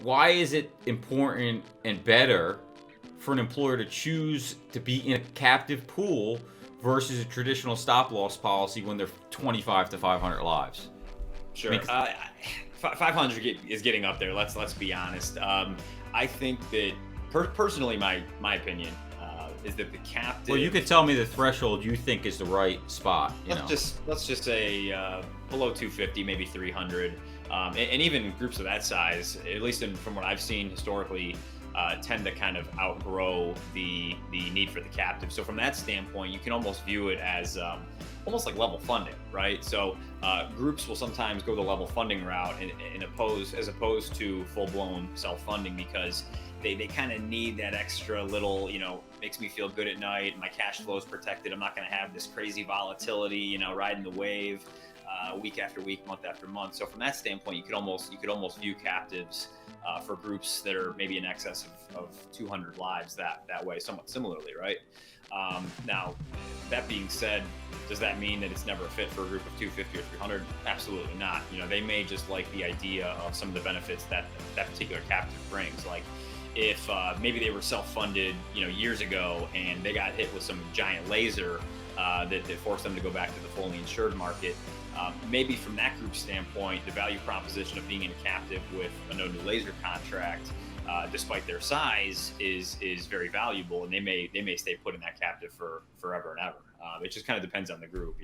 why is it important and better for an employer to choose to be in a captive pool versus a traditional stop loss policy when they're 25 to 500 lives? I Sure. mean, 500 is getting up there. Let's be honest. I think that personally, my opinion is that the captive. well, you could tell me the threshold you think is the right spot. Let's just say below 250, maybe 300, and even groups of that size, at least from what I've seen historically, tend to kind of outgrow the need for the captive. So from that standpoint, you can almost view it as almost like level funding, right? So groups will sometimes go the level funding route as opposed to full blown self funding because they kind of need that extra little, makes me feel good at night. My cash flow is protected. I'm not going to have this crazy volatility, riding the wave week after week, month after month. So from that standpoint, you could almost view captives for groups that are maybe in excess of 200 lives that way, somewhat similarly, right? Now, that being said, does that mean that it's never a fit for a group of 250 or 300? Absolutely not. They may just like the idea of some of the benefits that particular captive brings. Like if maybe they were self-funded, years ago, and they got hit with some giant laser that forced them to go back to the fully insured market. Maybe from that group standpoint, the value proposition of being in a captive with a no new laser contract, despite their size, is very valuable, and they may stay put in that captive for forever and ever. It just kind of depends on the group.